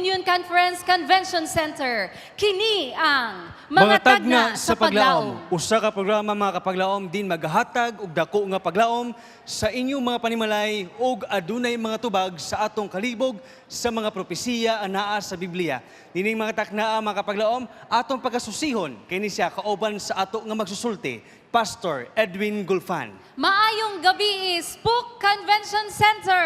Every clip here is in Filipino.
Union Conference Convention Center. Kini ang Mga tagna sa paglaom. Usa ka programa mga kapaglaom din maghatag og dako nga paglaom sa inyong mga panimalay ug adunay mga tubag sa atong kalibog sa mga propesiya anaa sa Biblia. Dining mga takna mga kapaglaom atong pagasusihon kini siya kauban sa ato nga magsusulti, Pastor Edwin Gulfan. Maayong gabi Spook Convention Center.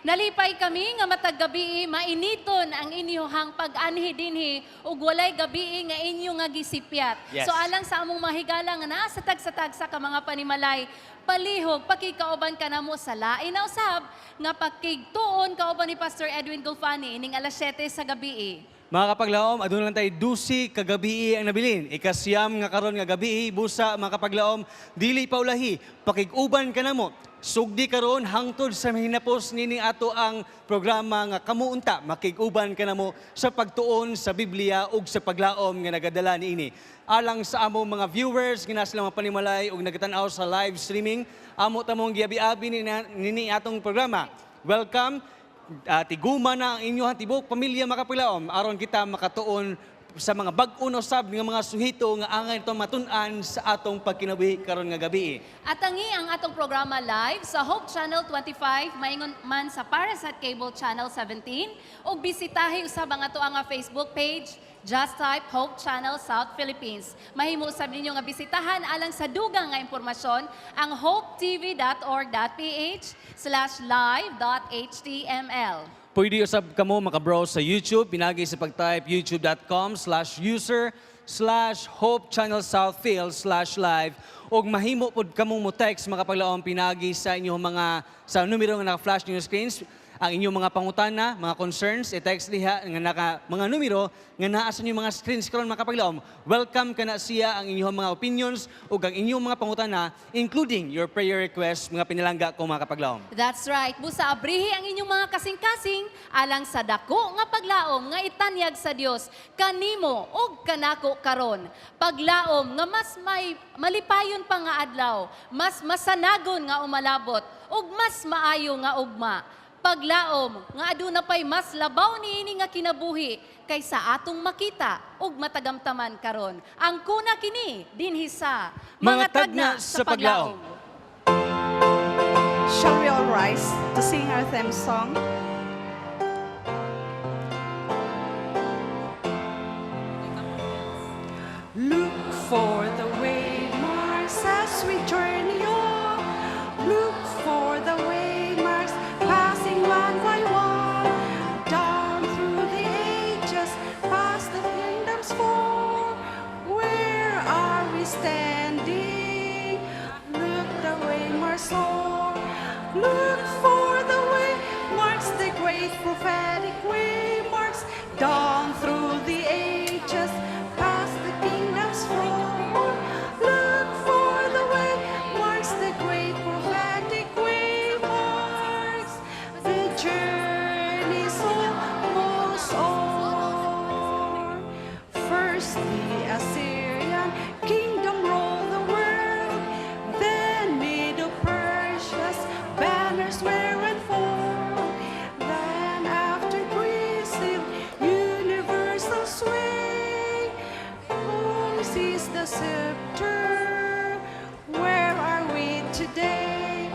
Nalipay kami nga matag gabi mainiton ang inyong pag-anhi dinhi ug walay gabi nga inyo nga gisipyat. Yes. So alang sa among mahigala nga naa sa tag sa ka mga panimalay, palihog pakikauban ka namo sa lain na usab nga pakigtuon kauban ni Pastor Edwin Gulfani ning alas 7 sa gabi. Mga kapaglaom, aduna lang tayo dusi kagabi ang nabilin. Ikasyam nga karon nga gabi busa mga kapaglaom, dili paulahi, pakiguban ka namo. Sugdi karon hangtod sa hinapos nini ato ang programa nga kamuunta makiguban ka namo sa pagtuon sa Biblia ug sa paglaom nga nagadala niini. Alang sa among mga viewers gina sila mga panimalay ug nagatan-aw sa live streaming, amo tamong giabi-abi nini atong programa. Welcome. Tiguman na ang inyong tibok pamilya makapaglaom aron kita makatuon sa mga bag-o usab nga mga suhito nga angay ito matun-an sa atong pagkinabuhi karon nga gabi. At ang atong programa live sa Hope Channel 25 maingon man sa Parasat Cable Channel 17 ug bisitahi usab ang ato nga Facebook page. Just type Hope Channel South Philippines. Mahimo usab ninyo nga bisitahan alang sa dugang nga impormasyon ang hopetv.org.ph/live.html. Pwede usab kamo makabrowse sa YouTube, pinagi sa pag-type youtube.com/user/Hope Channel Southfield/live og mahimo pod kamo mo text mga kapaglaom pinagi sa inyong mga sa numero nga naka-flash niyo screens ang inyong mga pangutana, mga concerns, i-text liha nga mga numero nga naa sa inyong mga screens karon mga kapaglaom. Welcome kana siya ang inyong mga opinions ug ang inyong mga pangutana including your prayer requests mga pinalangga ko mga kapaglaom. That's right. Busa abrihi ang inyong mga kasing-kasing alang sa dako nga paglaom nga itanyag sa Dios kanimo ug kanako karon. Paglaom nga mas may malipayon pa nga adlaw, mas masanagon nga umalabot ug mas maayo nga ugma. Paglaom nga aduna pay mas labaw niini nga kinabuhi kaysa atong makita ug matagamtaman karon. Ang kuna kini dinhi sa Mga tagna sa paglaom. Shall we all rise to sing our theme song? Look for the waymarks as we journey on. Look for the waymarks passing one by one. Down through the ages, past the kingdom's fall. Where are we standing? Look the waymarks on. Look for the waymarks, the great prophetic waymarks. Down through the ages, past the kingdom's fall. Look for the waymarks, the great prophetic waymarks. The journey's almost on. First the Assyrian kingdom ruled the world. Then Medo-Persia's banners were unfurled. Then after Greece, universal sway. Who sees the scepter? Where are we today?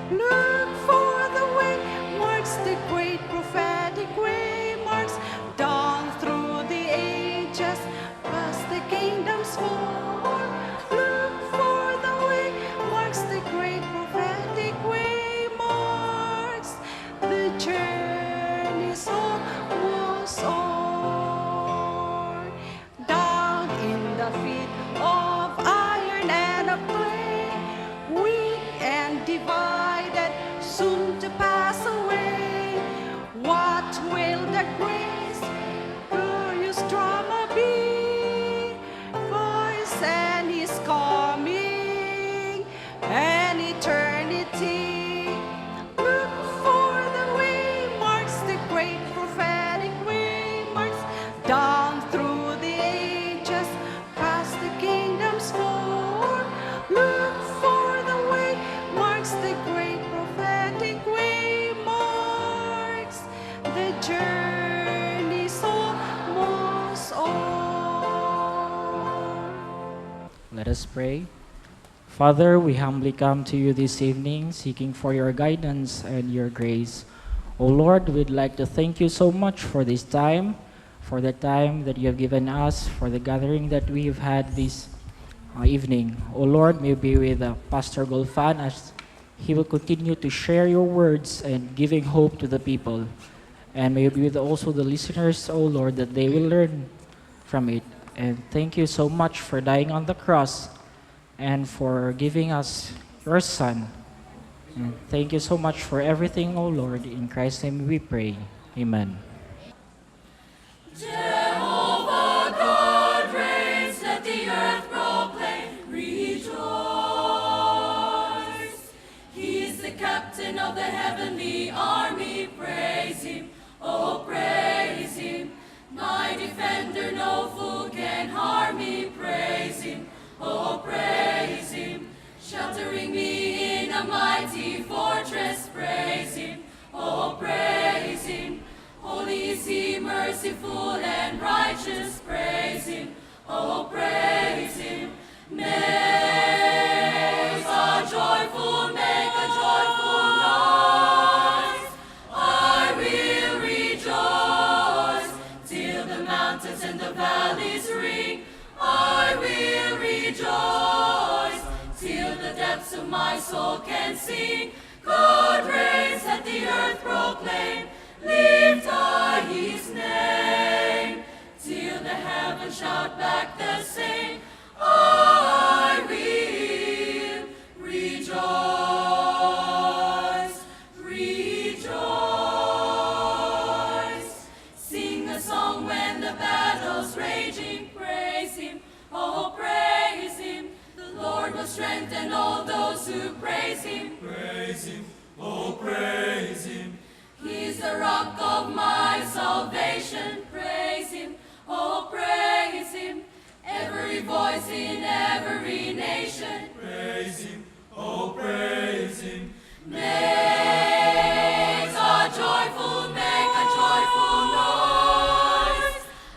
Look for the waymarks, the great prophetic waymarks. Down through the ages, past the kingdom's fall. Look for the waymarks, the great prophetic waymarks. The journey's almost on. Down in the feet of iron and of clay, weak and divided, soon to pass away. What will the grace, glorious drama be? Voice and his coming, and eternity. Look for the waymarks, the great prophetic waymarks. Down through the ages, past the kingdom's fall. Look for the waymarks, the great prophetic waymarks. The us pray. Father, we humbly come to you this evening seeking for your guidance and your grace. O Lord, we'd like to thank you so much for this time, for the time that you have given us, for the gathering that we have had this evening. O Lord, may you be with Pastor Golfan as he will continue to share your words and giving hope to the people. And may you be with also the listeners, O Lord, that they will learn from it. And thank you so much for dying on the cross and for giving us your Son. And thank you so much for everything, O Lord. In Christ's name we pray. Amen. Jehovah God reigns, let the earth proclaim, rejoice. He is the captain of the heavenly army, praise him, oh praise him. My defender, no fool can harm me, praise him, oh praise him. Sheltering me in a mighty fortress, praise him, oh praise him. Holy is he, merciful and righteous, praise him, oh praise him. Make a joyful noise. I will rejoice till the mountains and the valleys ring. I will rejoice till the depths of my soul can sing. God reigns, let the earth proclaim. Lift high his name, till the heavens shout back the same. I will rejoice, rejoice. Sing a song when the battle's raging, praise him, oh praise him. The Lord will strengthen all those who praise him. Praise him, oh praise him. He's the rock of my salvation. Praise him, oh praise him. Every voice in every nation. Praise him, oh praise him. Make a joyful noise.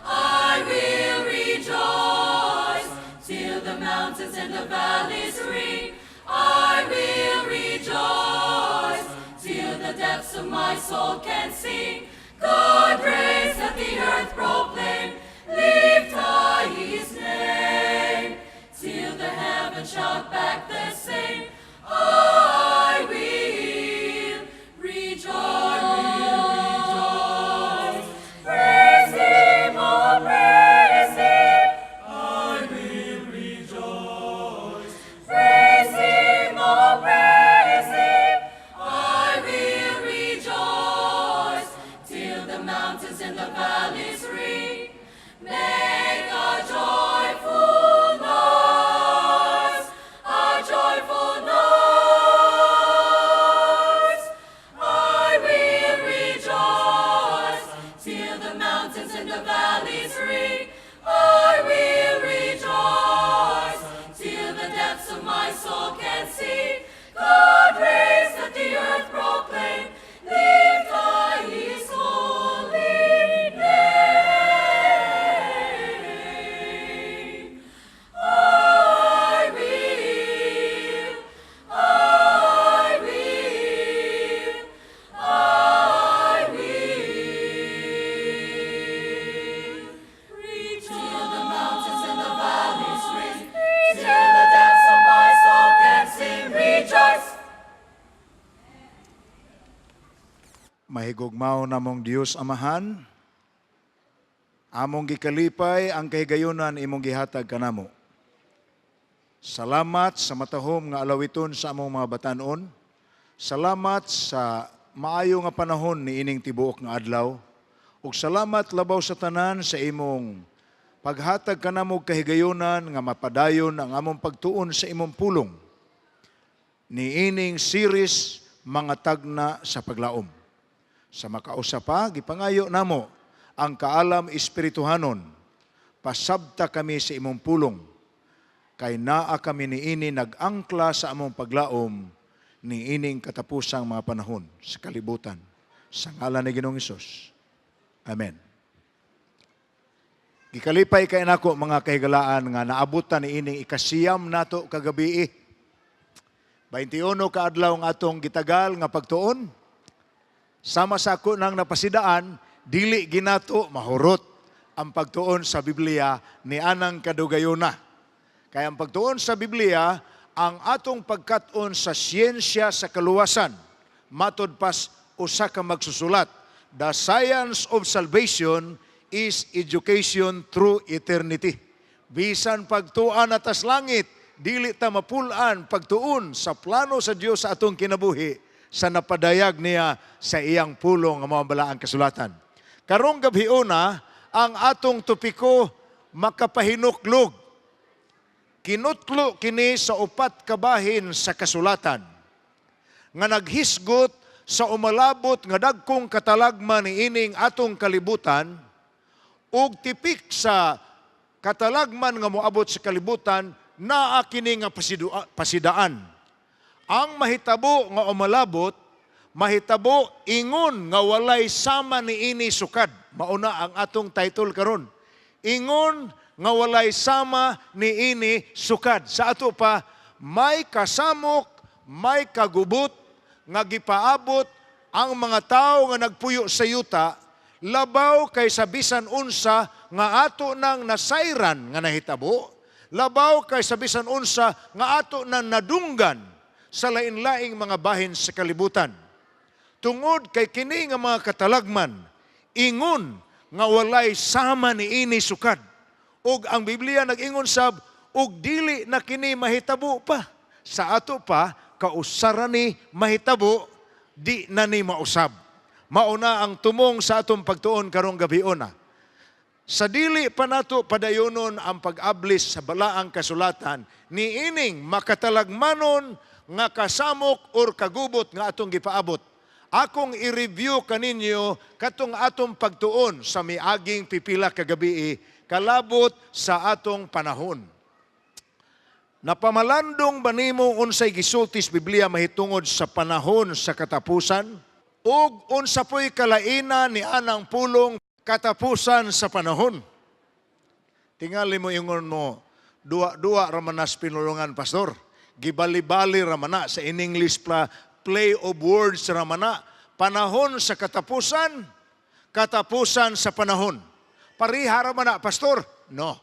I will rejoice till the mountains and the valleys ring. I will rejoice till the depths of my soul can sing. God reigns, let the earth proclaim. Lift high his name, till the heavens shout back the same. I will rejoice. Praise him, oh praise him. I will rejoice. Praise him, oh praise him. I will rejoice till the mountains and the valleys ring. Make a joyful noise, a joyful noise. I will rejoice till the mountains and the valleys ring. I will rejoice till the depths of my soul can sing. God reigns, let the earth proclaim. Lift high his holy name. I will rejoice. Till the mountains and the valleys ring. Till the depths of my soul can sing. Rejoice. Mahigugmaw namong Dios Amahan, among gikalipay ang kahigayunan imong gihatag kanamo. Salamat sa matahom nga alawiton sa among mga batanon. Salamat sa maayo nga panahon ni ining tibuok nga adlaw. Ug salamat labaw sa tanan sa imong paghatag kanamo kahigayunan nga mapadayon ang among pagtuon sa imong pulong. Ni ining series mga tagna sa paglaom. Sa makausa pa, gipangayo namo ang kaalam espirituhanon. Pasabta kami sa imong pulong. Kay naa kami niini nag-angkla sa among paglaom ni ining katapusang mga panahon sa kalibutan. Sa ngalan ni Ginoong Hesus. Amen. Gikalipay kay nako mga kahigalaan nga naabutan ni ining ikasiyam nato kagabi. 21 ka adlaw nga atong gitagal nga pagtuon. Sama sa ako nang napasidaan, dili ginato mahurot ang pagtuon sa Biblia ni anang kadugayona. Kaya ang pagtuon sa Biblia, ang atong pagkat-on sa siyensya sa kaluwasan, matod pas usa ka magsusulat, the science of salvation is education through eternity. Bisan pagtuan atas langit, dili ta mapulan pagtuon sa plano sa Dios sa atong kinabuhi sa napadayag niya sa iyang pulong nga mawabala ang kasulatan. Karong gabhiuna, ang atong topiko makapahinuklog. Kinutlo kini sa 4 kabahin sa kasulatan nga naghisgot sa umalabot nga dagkong katalagman ni ining atong kalibutan ug tipik sa katalagman nga moabot sa kalibutan naa kini nga pasidaan. Ang mahitabo nga umalabot, mahitabo ingon nga walay sama ni ini sukad. Mauna ang atong title karon. Ingon nga walay sama ni ini sukad. Sa ato pa, may kasamok, may kagubot, nga gipaabot ang mga tao nga nagpuyo sa yuta, labaw kay sa bisan unsa nga ato nang nasayran nga nahitabo, labaw kay sa bisan unsa nga ato nang nadunggan sa lain-laing mga bahin sa kalibutan. Tungod kay kini nga mga katalagman, ingon nga walay sama ni ini sukad. Ug ang Biblia nag-ingon sab, ug dili na kini mahitabo pa. Sa ato pa, kausara ni mahitabo, di na ni mausab. Mauna ang tumong sa atong pagtuon karong gabiona. Sa dili pa nato padayonon ang pag-ablis sa balaang kasulatan, ni ining makatalagmanon nga kasamok or kagubot nga atong gipaabot. Akong i-review kaninyo katong atong pagtuon sa miaging pipila kagabi kalabot sa atong panahon. Napamalandong ba nimo unsay gisultis Biblia mahitungod sa panahon sa katapusan? Ug unsa po'y kalaina ni anang pulong katapusan sa panahon? Tingali mo ingon mo, dua ramanas pinulungan, Pastor. Gibali-bali ramana sa in English play of words ramana. Panahon sa katapusan, katapusan sa panahon. Pariha ramana, Pastor? No.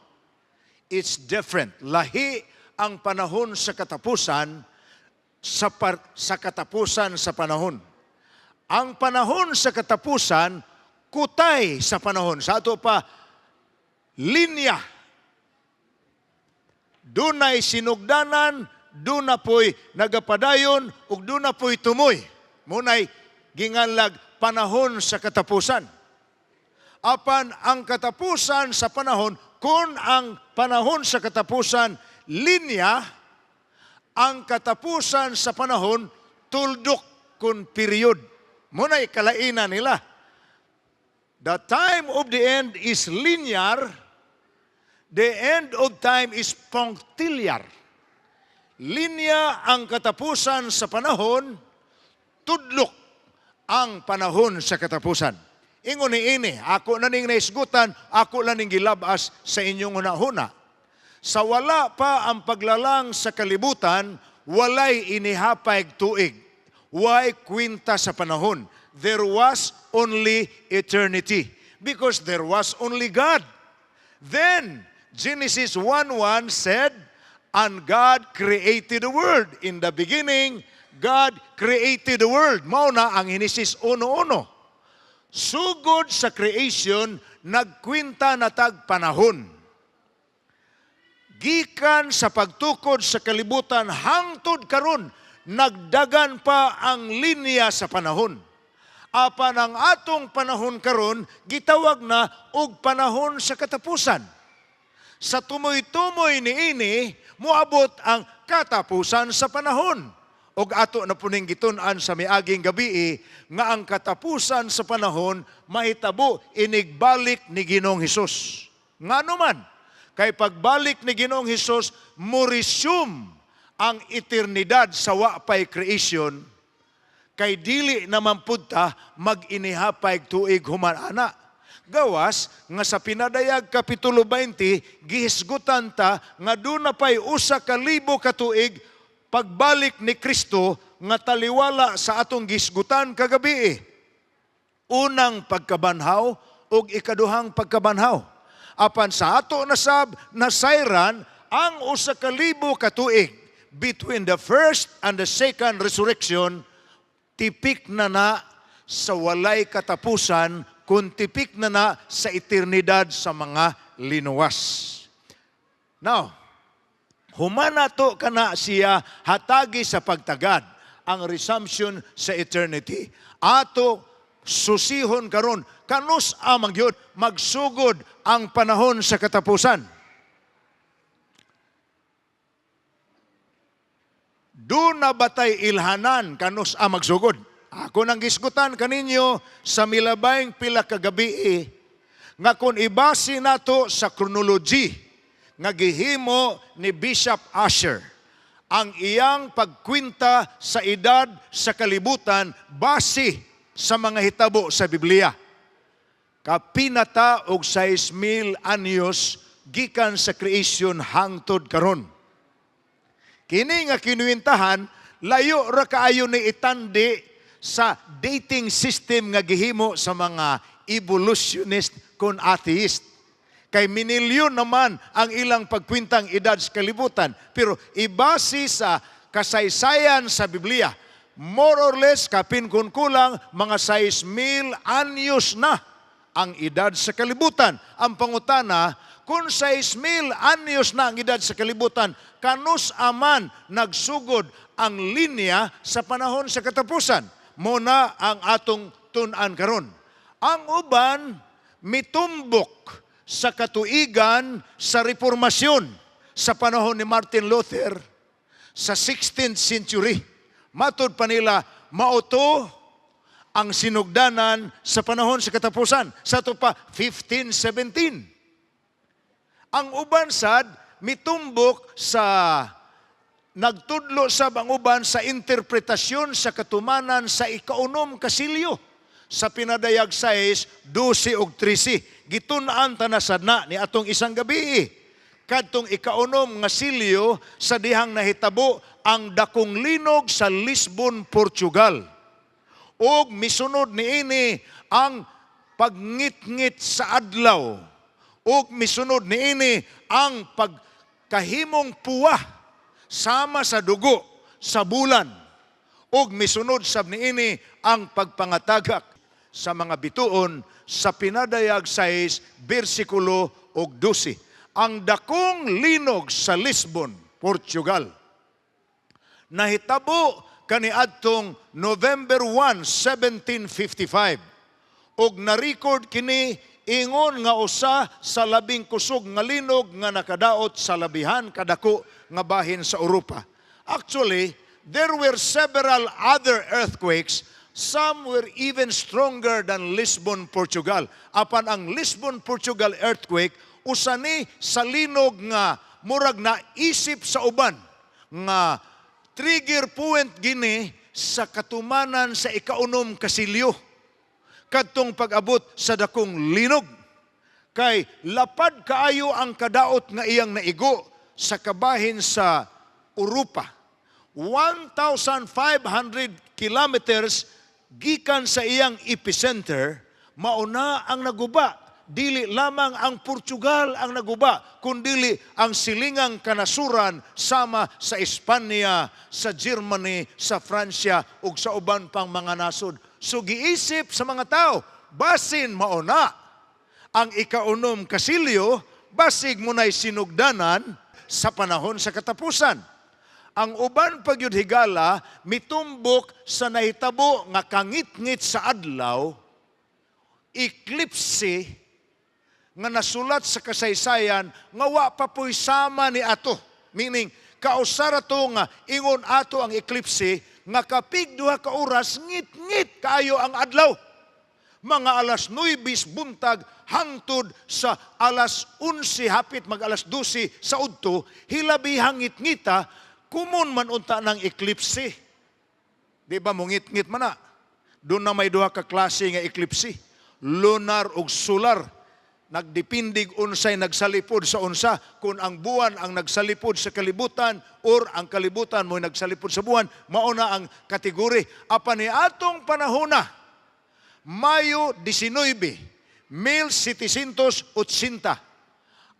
It's different. Lahi ang panahon sa katapusan sa katapusan sa panahon. Ang panahon sa katapusan, kutay sa panahon. Sa ato pa, linya. Dunay sinugdanan, duna po'y nagapadayon, ug duna po'y tumoy. Munay ginganlag panahon sa katapusan. Apan ang katapusan sa panahon, kung ang panahon sa katapusan, linya, ang katapusan sa panahon, tuldok kun period. Munay kalainan nila. The time of the end is linear, the end of time is punctiliar. Linya ang katapusan sa panahon, tudlok ang panahon sa katapusan. Ingon ni ini, ako na ning naisgutan, ako na ning gilabas sa inyong hunahuna. Sa wala pa ang paglalang sa kalibutan, walay inihapay tuig. Why kwinta sa panahon? There was only eternity because there was only God. Then, Genesis 1:1 said, and God created the world. In the beginning, God created the world. Mao na ang Genesis 1:1. Sugod sa creation, nagkwinta na tag panahon. Gikan sa pagtukod sa kalibutan hangtod karon, nagdagan pa ang linya sa panahon. Apan ang atong panahon karon gitawag na og panahon sa katapusan. Sa tumoy-tumoy niini moabot ang katapusan sa panahon. Og ato na puning gitun-an sa miaging gabi nga ang katapusan sa panahon mahitabo inigbalik ni Ginoong Hesus. Ngano man kay pagbalik ni Ginoong Hesus mo resume ang eternidad sa wapay creation, kay dili naman punta mag-inihapay tuig human ana. Gawas nga sa pinadayag kapitulo 20 gihisgutan ta nga doon na pay 1,000 ka tuig pagbalik ni Kristo nga taliwala sa atong gisgutan kagabi. Unang pagkabanhaw ug ikaduhang pagkabanhaw. Apan sa ato nasayran ang 1,000 ka tuig between the first and the second resurrection, tipik na sa walay katapusan, kung tipik na sa eternidad sa mga linuwas. Now, humana to kana siya hatagi sa pagtagad ang resumption sa eternity. Ato susihon karon kanus amang gyud magsugod ang panahon sa katapusan. Doon na batay ilhanan kanus ang magsugod. Ako nang gisgutan kaninyo sa milabayng pila kagabi nga kung ibasi nato sa chronology nga gihimo ni Bishop Ussher ang iyang pagkwinta sa edad sa kalibutan base sa mga hitabo sa Biblia. Kapinata og 6,000 anyos gikan sa creation hangtod karon. Kini nga kinuwintahan layo ra kaayo ni itandi sa dating system nga gihimo sa mga evolutionist kun atheist. Kay minilyon naman ang ilang pagkwintang edad sa kalibutan. Pero ibase sa kasaysayan sa Biblia, more or less, kapin kun kulang, mga 6,000 anyos na ang edad sa kalibutan. Ang pangutana, kung 6,000 anyos na ang edad sa kalibutan, kanus aman nagsugod ang linya sa panahon sa katapusan. Muna ang atong tun-an karon. Ang uban mitumbok sa katuigan sa reformasyon sa panahon ni Martin Luther sa 16th century. Matod pa nila, mauto ang sinugdanan sa panahon sa katapusan. Sa ito pa, 1517. Ang uban sad mitumbok sa nagtudlo sa banguban sa interpretasyon sa katumanan sa ikaunom kasilyo sa pinadayag 6, 12 ug 13. Gitun-an ta na sadna ni atong isang gabi. Kadtong ikaunom nga silyo sa dihang nahitabo ang dakong linog sa Lisbon, Portugal. Ug misunod niini ang pagngit-ngit sa adlaw. Ug misunod niini ang pagkahimong puwa sama sa dugo sa bulan. Ug misunod sab niini ang pagpangatagak sa mga bituon sa pinadayag 6 bersikulo ug 12. Ang dakong linog sa Lisbon, Portugal, nahitabo kaniadtong November 1, 1755. Ug na-record kini ingon nga usa sa labing kusog nga linog nga nakadaot sa labihan kadako nga bahin sa Europa. Actually, there were several other earthquakes. Some were even stronger than Lisbon, Portugal. Apan ang Lisbon, Portugal earthquake, usani sa linog nga murag na isip sa uban nga trigger point gini sa katumanan sa ikaunom kasilyo. Kadtong pag-abot sa dakong linog. Kay lapad kaayo ang kadaot nga iyang naigo sa kabahin sa Europa. 1,500 kilometers gikan sa iyang epicenter, mauna ang naguba. Dili lamang ang Portugal ang naguba, kundi ang silingang kanasuran sama sa Espanya, sa Germany, sa Fransya, ug sa uban pang mga nasod. So giisip sa mga tao, basin mauna ang ikaunom kasilyo, basig mo na'y sinugdanan sa panahon sa katapusan. Ang uban pagyud higala mitumbok sa nahitabo nga kangit-ngit sa adlaw, eclipse nga nasulat sa kasaysayan nga wa pa po'y sama ni ato. Meaning, kausara to nga ingon ato ang eclipse nga kapig duha ka oras ngit-ngit kaayo ang adlaw. Mga alas 9 buntag hangtod sa alas 11 hapit mag alas 12 sa udto, hilabi hangit-ngita, kumon man unta ng eclipse. Di ba mungit-ngit man na? Doon na may duha ka klase nga eclipse. lunar ug solar. Nagdipindig unsay nagsalipod sa unsa, kung ang buwan ang nagsalipod sa kalibutan or ang kalibutan mo nagsalipod sa buwan, mauna ang kategori. Apan ni atong panahona, Mayo 19, 1780,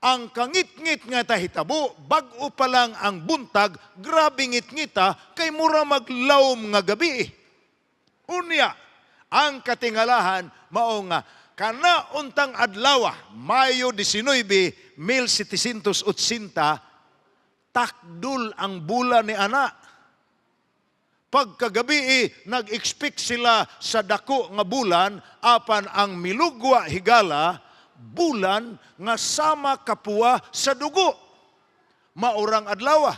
ang kangit-ngit nga tahitabo, bag-o pa lang ang buntag, grabe ngit-ngita, kay mura maglawom nga gabi. Unya, ang katingalahan, mao nga, kana untang adlaw, Mayo 19, 1780, takdul ang bulan ni ana. Pagkagabi, nag-expect sila sa dako nga bulan, apan ang milugwa higala, bulan nga sama kapua sa dugo. Maurang adlaw.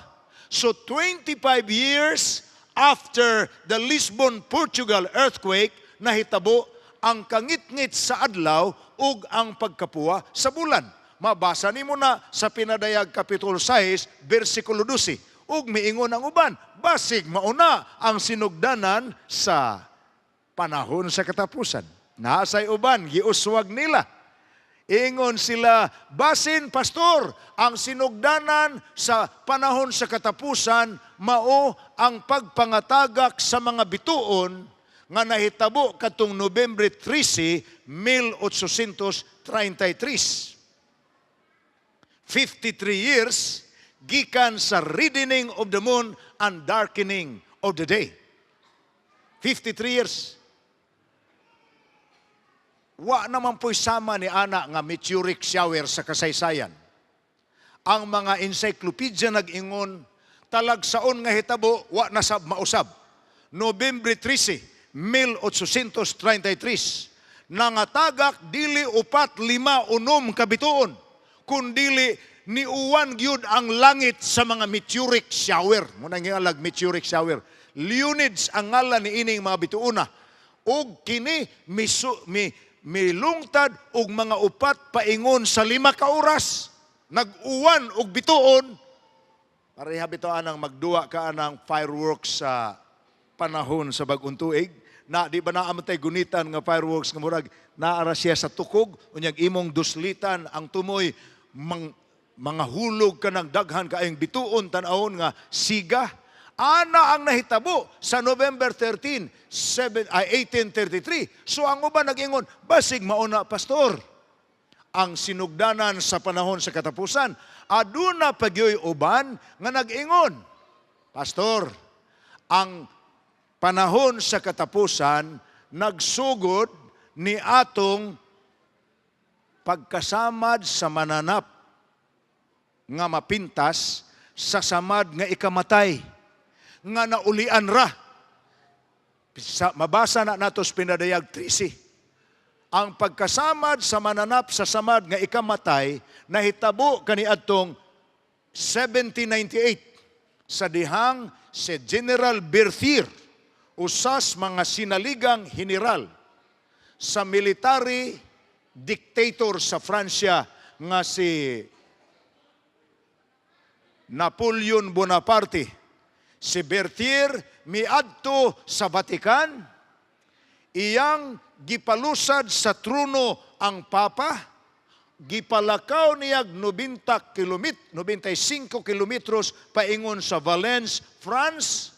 So 25 years after the Lisbon, Portugal earthquake, nahitabo ang kangit-ngit sa adlaw ug ang pagkapua sa bulan. Mabasa nimo na sa Pinadayag Kapitulo 6, versikulo 12. Ug miingon ang uban, basig mauna ang sinugdanan sa panahon sa katapusan. Naasay uban, giuswag nila. Ingon sila, basin, pastor, ang sinugdanan sa panahon sa katapusan, mao ang pagpangatagak sa mga bituon nga nahitabo katong Nobyembre 13, 1833. 53 years gikan sa reddening of the moon and darkening of the day. 53 years. Wa naman po'y sama ni ana nga meteoric shower sa kasaysayan. Ang mga encyclopedia nag-ingon, talagsaon nga hitabo, wa na sab mausab. Nobyembre 13, 1833, nangatagak dili upat lima unom kabituon, kundili ni uwan gyud ang langit sa mga meteoric shower. Muna nga alag meteoric shower. Leonids ang ngalan ni ining mga bituona. Og kini milungtad og mga upat paingon sa 5 ka oras. Nag-uwan og bituon. Pareha bituan ang magduwa ka ng fireworks sa panahon sa bagong tuig. Na di ba naamatay gunitan nga fireworks nga murag naara siya sa tukog, unyag imong duslitan ang tumoy mga hulog ka ng daghan kaayong bituon tanawon nga siga. Ana ang nahitabo sa November 13, 1833. So ang uban nag-ingon, basig mauna, pastor, ang sinugdanan sa panahon sa katapusan. Aduna pagyoy uban nga nag-ingon, pastor, ang panahon sa katapusan nagsugod ni atong pagkasamad sa mananap nga mapintas sa samad nga ikamatay nga naulian ra. Mabasa na nato sa Pinadayag 13. Ang pagkasamad sa mananap sa samad nga ikamatay nahitabo kaniadtong 1798 sa dihang si General Berthier, usas mga sinaligang general sa military dictator sa Fransya nga si Napoleon Bonaparte. Si Berthier miadto sa Vatican, iyang gipalusad sa trono ang Papa, gipalakaw niya 95 kilometros paingon sa Valence, France,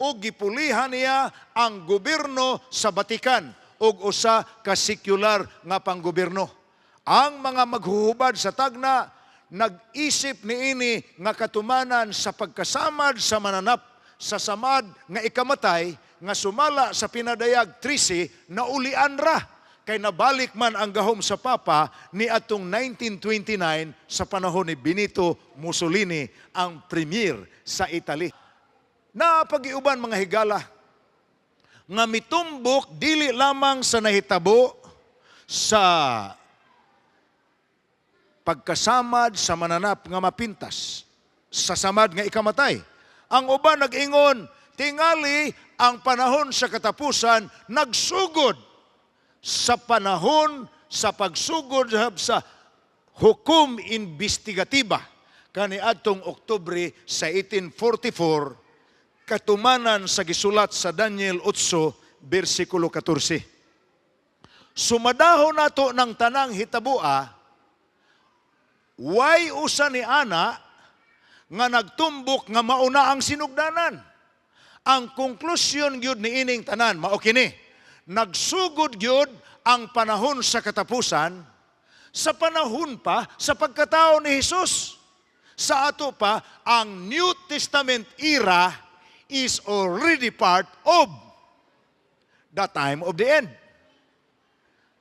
o gipulihan niya ang gobyerno sa Vatican ug usa ka sekular nga panggobyerno. Ang mga maghuhubad sa tagna nag-isip niini nga katumanan sa pagkasamad sa mananap sa samad nga ikamatay nga sumala sa Pinadayag 13 na ulian ra kay nabalik man ang gahom sa Papa ni atong 1929 sa panahon ni Benito Mussolini, ang premier sa Italy. Na pag-iuban mga higala nga mitumbok dili lamang sa nahitabo sa pagkasamad sa mananap nga mapintas sa samad nga ikamatay. Ang uban nag-ingon, tingali ang panahon sa katapusan nagsugod sa panahon sa pagsugod sa hukom investigatiba kaniadtong Oktubre sa 1844 katumanan sa gisulat sa Daniel 8 versikulo 14. Sumadaho nato ng tanang hitabua, way usa ni ana nga nagtumbok nga mauna ang sinugdanan. Ang konklusyon gyud ni ining tanan mao kini. Nagsugod gyud ang panahon sa katapusan sa panahon pa sa pagkatao ni Hesus. Sa ato pa, ang New Testament era is already part of the time of the end.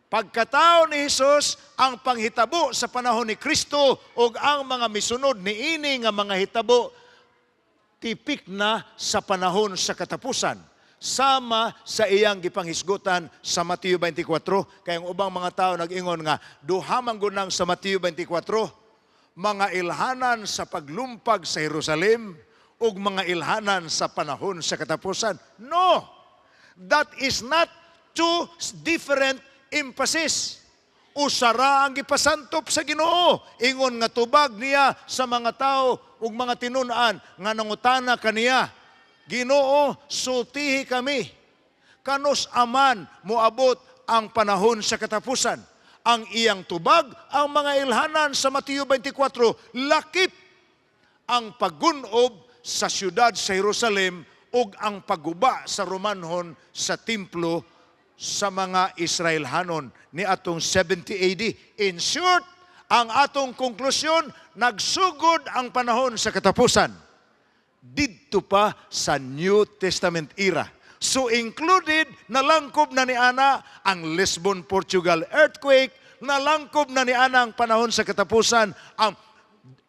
Pagkatao ni Hesus, ang panghitabo sa panahon ni Kristo ug ang mga misunod ni ini nga mga hitabo tipik na sa panahon sa katapusan. Sama sa iyang gipanghisgutan sa Mateo 24. Kaya ang ubang mga tao nag-ingon nga, duha man gunang sa Mateo 24, mga ilhanan sa paglumpag sa Jerusalem ug mga ilhanan sa panahon sa katapusan. No! That is not two different emphasis. Usara ang gipasantop sa Ginoo. Ingon nga tubag niya sa mga tao ug mga tinun-an nga nangutana kaniya, Ginoo, sultihi kami. Kanos aman moabot ang panahon sa katapusan. Ang iyang tubag, ang mga ilhanan sa Mateo 24, lakip ang paggunob sa siyudad sa Jerusalem ug ang pagguba sa Romanhon sa templo sa mga Israelhanon ni atong 70 AD. In short, ang atong konklusyon, nagsugod ang panahon sa katapusan. Didto pa sa New Testament era. So included, nalangkob na ni Ana ang Lisbon, Portugal earthquake, nalangkob na ni Ana ang panahon sa katapusan, ang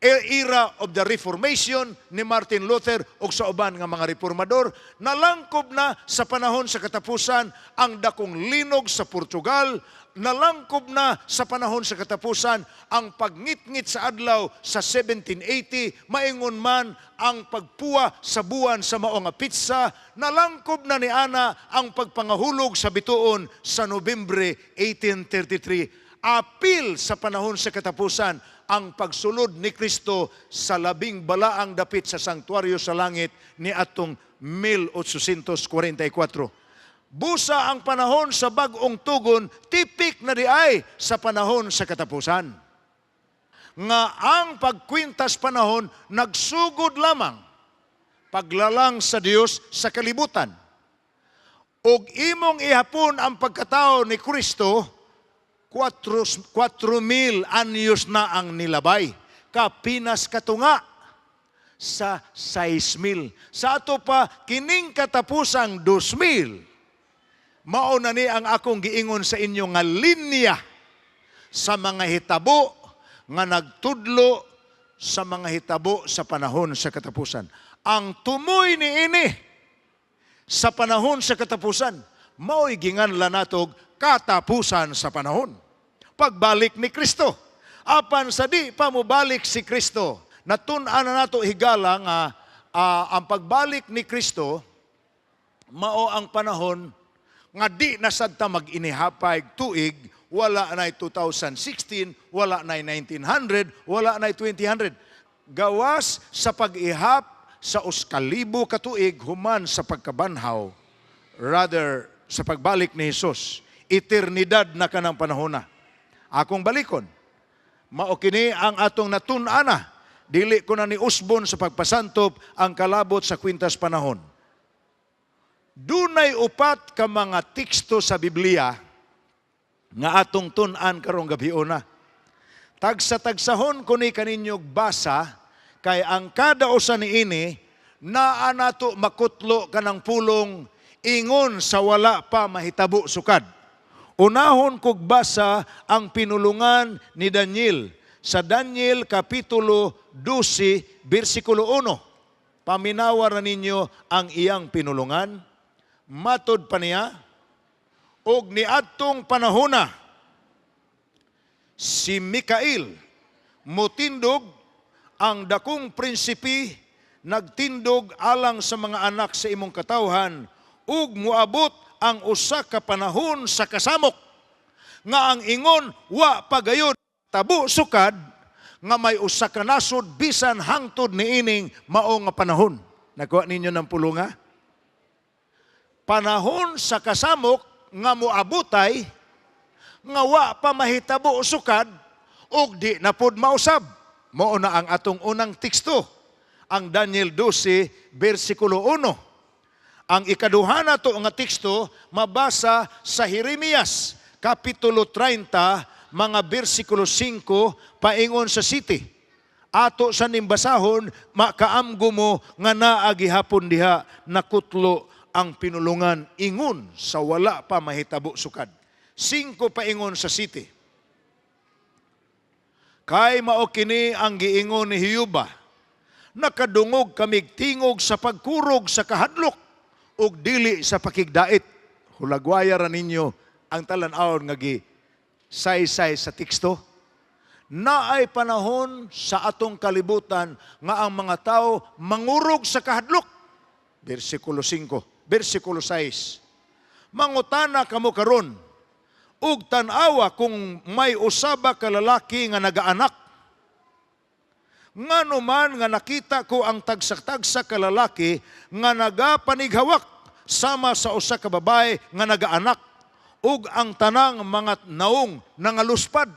era of the Reformation ni Martin Luther o sa uban nga mga reformador, nalangkob na sa panahon sa katapusan ang dakong linog sa Portugal, nalangkob na sa panahon sa katapusan ang pagngit-ngit sa adlaw sa 1780, maingon man ang pagpuwa sa buwan sa mao nga pitsa, nalangkob na ni Ana ang pagpangahulog sa bituon sa Nobyembre 1833. Apil sa panahon sa katapusan ang pagsulod ni Kristo sa labing balaang dapit sa sanktuaryo sa langit ni atong 1844. Busa ang panahon sa bag-ong tugon, tipik na diay sa panahon sa katapusan. Nga ang pagkwintas panahon, nagsugod lamang paglalang sa Dios sa kalibutan. Og imong ihapon ang pagkatao ni Kristo, 4,000 anyos na ang nilabay. Kapinas katunga sa 6,000. Sa ato pa, kining katapusang 2,000. Mao na ni ang akong giingon sa inyo nga linya sa mga hitabo nga nagtudlo sa mga hitabo sa panahon sa katapusan. Ang tumoy ni ini sa panahon sa katapusan, mao'y ginganla natog katapusan sa panahon. Pagbalik ni Kristo. Apan sa di pa mobalik si Kristo, natun-an na nato higala nga ang pagbalik ni Kristo, mao ang panahon nga di na sadta mag-inihapay tuig, wala na 2016, wala na 1900, wala na 2000. Gawas sa pag-ihap sa 1,000 katuig human sa pagkabanhaw, rather sa pagbalik ni Jesus, eternidad na kanang panahon na. Akong balikon, mao kini ang atong natun-ana, dili ko na ni usbon sa pagpasantop ang kalabot sa kwintas panahon. Dunay upat ka mga teksto sa Biblia nga atong tun-an karong gabiuna. Tagsa-tagsahon ko ni kaninyog basa, kay ang kada usa niini naa nato makutlo kanang pulong ingon sa wala pa mahitabo sukad. Unahon kog basa ang pinulungan ni Daniel sa Daniel kapitulo 12 bersikulo 1. Paminawa na ninyo ang iyang pinulungan. Matod pa niya, og niadtong panahona, si Mikael motindog, ang dakong prinsipi nagtindog alang sa mga anak sa imong katawhan, ug moabot ang usa ka panahon sa kasamok, nga ang ingon wa pagayod tabo sukad, nga may usa ka nasod bisan hangtod niining mao nga panahon. Nakuha ninyo ng pulunga? Panahon sa kasamok nga moabutay nga wa pa mahitabo sukad ug di na pod mausab. Mao na ang atong unang teksto, ang Daniel 12 bersikulo 1. Ang ikaduha na to nga teksto mabasa sa Jeremias kapitulo 30 mga bersikulo 5 paingon sa 7. Ato sa nimbasahon, makaamgo mo nga naagihapon diha nakutlo ang pinulungan ingon sa wala pa mahitabo sukad. 5 paingon sa 7. Kay mao kini ang giingon ni Hiyuba, nakadungog kamig tingog sa pagkurog sa kahadlok ug dili sa pakigdait. Hulagwaya ra ninyo ang talan-awon nga saysay sa teksto. Naay panahon sa atong kalibutan nga ang mga tao mangurog sa kahadlok. Versikulo 5, versikulo 6. Mangutana kamo karon, ug tan-awa kung may usaba ka lalaki nga nagaanak. Ngano man nga nakita ko ang tagsa-tagsa ka lalaki nga nagapanighawak sama sa usa ka babae nga nagaanak, ug ang tanang mga naong nangaluspad.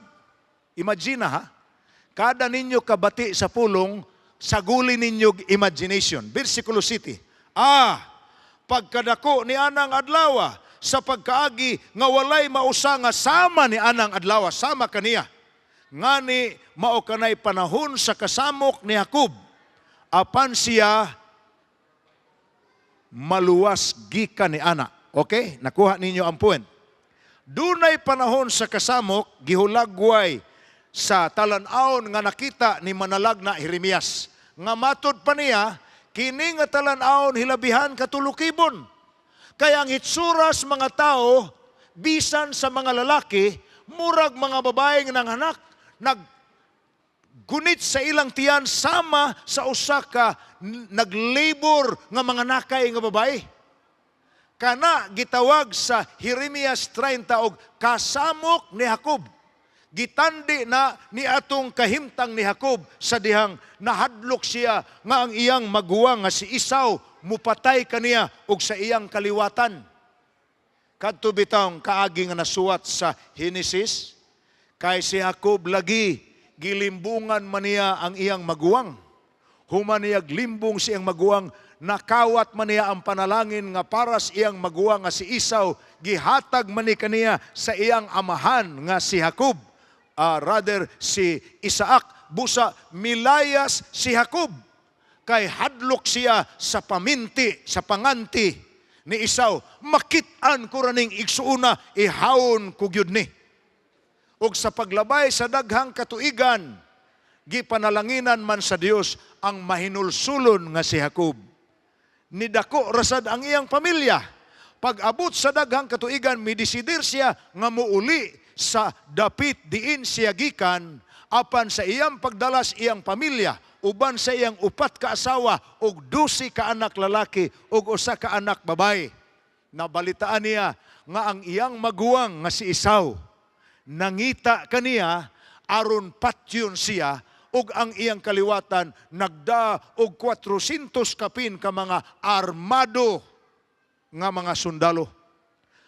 Imagine ha, kada ninyo kabati sa pulong, saguli ninyo imagination. Versikulo 7. Pagkadako ni anang adlaw, sa pagkaagi nga walay mausa nga sama ni anang adlaw, sama kaniya. Ngani mao kanay panahon sa kasamok ni Jacob, apan siya maluwas gikan ni ana. Okay? Nakuha ninyo ang point. Dunay panahon sa kasamok, gihulagway sa talan-awon nga nakita ni manalagna Jeremias. Nga matod pa niya, kini nga talan-awon hilabihan katulukibon. Kaya ang hitsuras mga tao, bisan sa mga lalaki, murag mga babaeng nanganak, naggunit sa ilang tiyan sama sa usa ka naglabor nga mga nakay nga babae. Kana gitawag sa Jeremias 30 og kasamok ni Jacob. Gitandi na ni atong kahimtang ni Jacob sa dihang nahadlok siya nga ang iyang maguwang nga si Esau mupatay kaniya og sa iyang kaliwatan. Kadto bitawng kaagi nga nasuwat sa Genesis, kay si Jacob lagi gilimbungan man niya ang iyang maguwang. Human niya glimbong si iyang maguwang, nakawat man niya ang panalangin nga para sa iyang maguwang nga si Esau, gihatag man ni kaniya sa iyang amahan nga si Jacob. Si Isaac, busa milayas si Jacob. Kay hadlok siya sa paminti, sa panganti ni Esau. Makit-an ko raning igsuuna, ihawon ko gyud ni. Ug sa paglabay sa daghang katuigan, gipanalanginan man sa Dios ang mahinulsulon nga si Jacob. Nidako rasad ang iyang pamilya. Pag-abot sa daghang katuigan, midesidir siya nga muuli sa dapit diin siya gikan, apan sa iyang pagdalas iyang pamilya, uban sa iyang 4 ka asawa, og 12 ka anak lalaki, og 1 ka anak babae. Nabalitaan niya nga ang iyang maguwang nga si Esau, nangita kaniya, aron patyon siya, ug ang iyang kaliwatan, nagda og 400 kapin ka mga armado nga mga sundalo.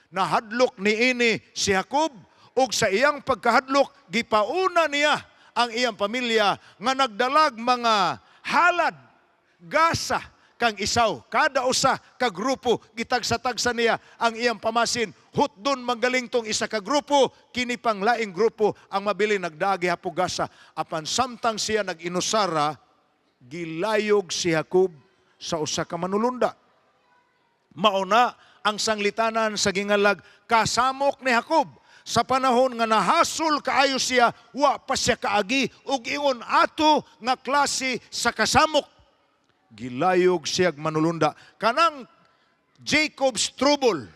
Nahadlok niini si Jacob, ug sa iyang pagkahadlok, gipauna niya ang iyang pamilya nga nagdalag mga halad, gasa kang Esau. Kada usa ka grupo, gitagsa-tagsa niya ang iyang pamasin. Hutdon magaling tong isa ka grupo, kini pang laing grupo ang mabili nagdagi hapog gasa. Apan samtang siya nag-inusara, gilayog si Jacob sa usa ka manulunda. Mauna ang sanglitanan sa gingalag, kasamok ni Jacob. Sa panahon nga nahasol kaayo siya, wa pa siya kaagi, ug ingon ato nga klase sa kasamok. Gilayog siya manulunda. Kanang Jacob's trouble,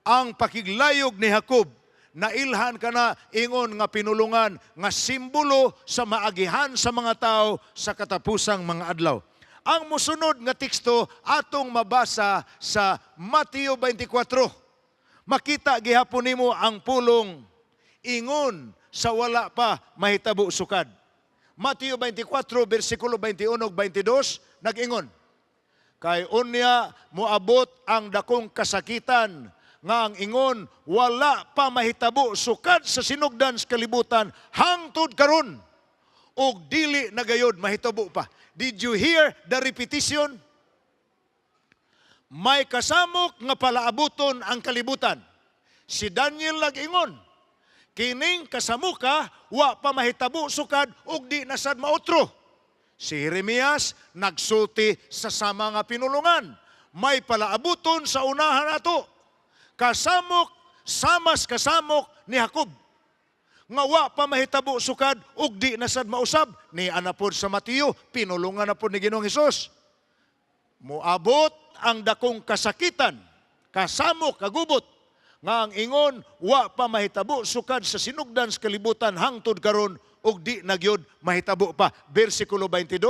ang pakiglayog ni Jacob, nailhan ka na ingon nga pinulungan, nga simbolo sa maagihan sa mga tao sa katapusang mga adlaw. Ang musunod nga teksto atong mabasa sa Mateo 24. Makita gihapon nimo ang pulong ingon sa wala pa mahitabo sukad. Mateo 24 bersikulo 21 ug 22 nag-ingon, kay unya moabot ang dakong kasakitan nga ang ingon wala pa mahitabo sukad sa sinugdan sa kalibutan hangtod karon ug dili na gayod mahitabo pa. Did you hear the repetition? May kasamok nga palaabuton ang kalibutan. Si Daniel nag-ingon, kining kasamuka wa pa mahitabo sukad ug di na sad mautro. Si Jeremias nagsulti sa sama nga pinulungan, may palaabuton sa unahan ato. Kasamok, samas kasamok ni Jacob. Nga wa pa mahitabo sukad ug di na sad mausab. Ni anapod sa Mateo, pinulungan na po ni Ginoong Hesus. Muabot ang dakong kasakitan, kasamok, kagubot, nga ang ingon, wa pa mahitabo sukad sa sinugdan sa kalibutan hangtod karon ug di nagyod mahitabo pa. Versikulo 22,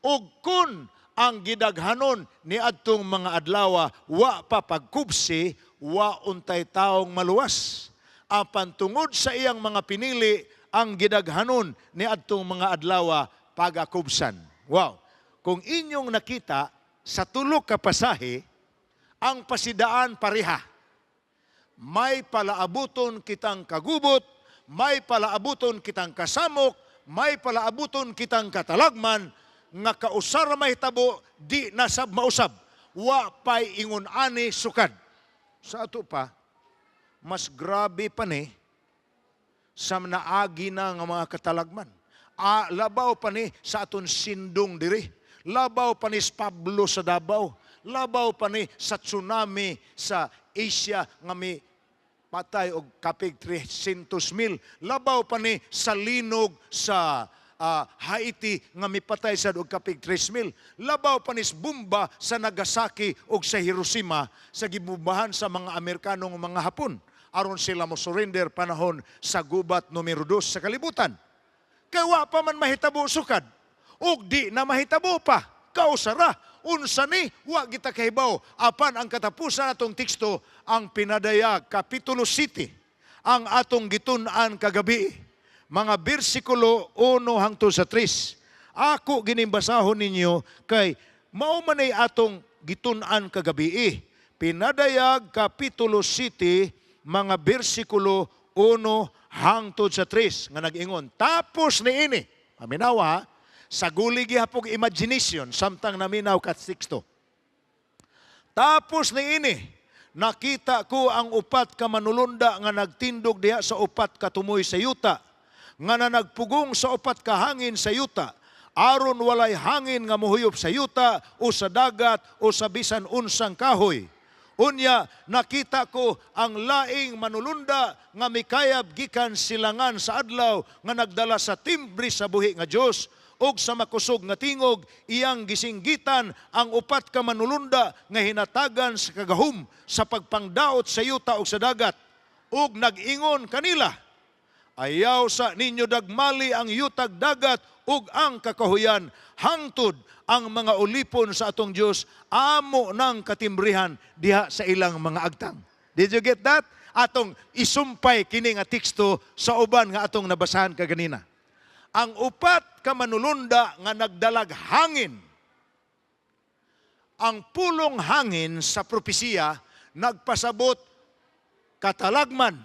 ug kun ang gidaghanon ni adtong mga adlaw wa pa pagkubsi, wa untay taong maluwas. Apan tungod sa iyang mga pinili, ang gidaghanon ni adtong mga adlaw pagakubsan. Wow! Kung inyong nakita sa tulo ka pasahe, ang pasidaan pareha. May palaabuton kitang kagubot, may palaabuton kitang kasamok, may palaabuton kitang katalagman, nga kausar mahitabo, di nasab mausab. Wa pa'y ingon ani sukad. Sa ato pa, mas grabe pa ni sa naagi na nga mga katalagman. Labaw pa ni sa aton sindong diri. Labaw pa ni Pablo sa Davao. Labaw pa ni sa tsunami sa Asia nga may patay og kapig 300,000. Labaw pa ni sa linog sa Haiti nga may patay sa og kapig 3,000. Labaw pa ni bomba sa Nagasaki ug sa Hiroshima sa gibumbahan sa mga Amerikanong mga Hapon aron sila mo surrender panahon sa gubat numero 2 sa kalibutan. Kaya wa pa man mahitabo sukad. Ug di na mahitabo pa, kausara, unsa ni, wa kita kahibaw. Apan ang katapusan atong teksto, ang pinadaya, Kapitulo 7, ang atong gitun-an kagabi. Mga bersikulo 1 hangtod sa 3. Ako ginimbasahon ninyo kay maumanay atong gitun-an kagabi. Pinadayag, Kapitulo 7, mga bersikulo 1 hangtod sa 3. Nga nag-ingon, tapos ni ini, paminawa, sa gulig hapog imagination, samtang naminaw kat 6. Tapos ni ini, nakita ko ang upat ka manulunda nga nagtindog diha sa upat ka tumoy sa yuta, nga nagpugong sa upat ka hangin sa yuta, aron walay hangin nga muhuyop sa yuta o sa dagat o sa bisan unsang kahoy. Unya, nakita ko ang laing manulunda nga mikayab gikan silangan sa adlaw nga nagdala sa timbre sa buhi nga Dios ug sa makusog nga tingog iyang gisinggitan ang upat ka manulunda nga hinatagan sa kagahom sa pagpangdaot sa yuta ug sa dagat ug nag-ingon kanila, ayaw sa ninyo dagmali ang yutag dagat ug ang kakahuyan hangtod ang mga ulipon sa atong Dios amo ng katimbrihan diha sa ilang mga agtang. Did you get that? Atong isumpay kini nga teksto sa uban nga atong nabasahan kaganina. Ang upat ka manulunda nga nagdalag hangin. Ang pulong hangin sa propesiya nagpasabot katalagman.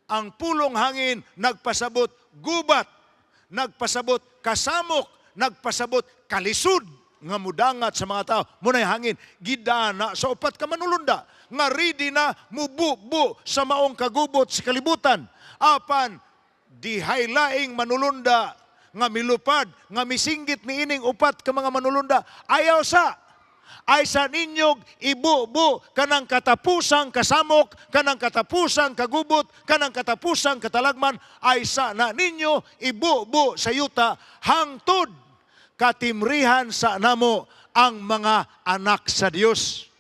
Ang pulong hangin nagpasabot gubat, nagpasabot kasamok, nagpasabot kalisud nga mudangat sa mga tao. Munay hangin gidana sa upat ka manulunda nga ready na mububo sa maong kagubot sa kalibutan. Apan dihaylaing manulunda nga milupad, nga misinggit ni ining upat ka mga manulunda, ayaw sa, ay sa ninyog ibubo kanang katapusang kasamok, kanang katapusang kagubot, kanang katapusang katalagman, ay sa na ninyo ibubo sa yuta hangtod katimrihan sa namo ang mga anak sa Dios.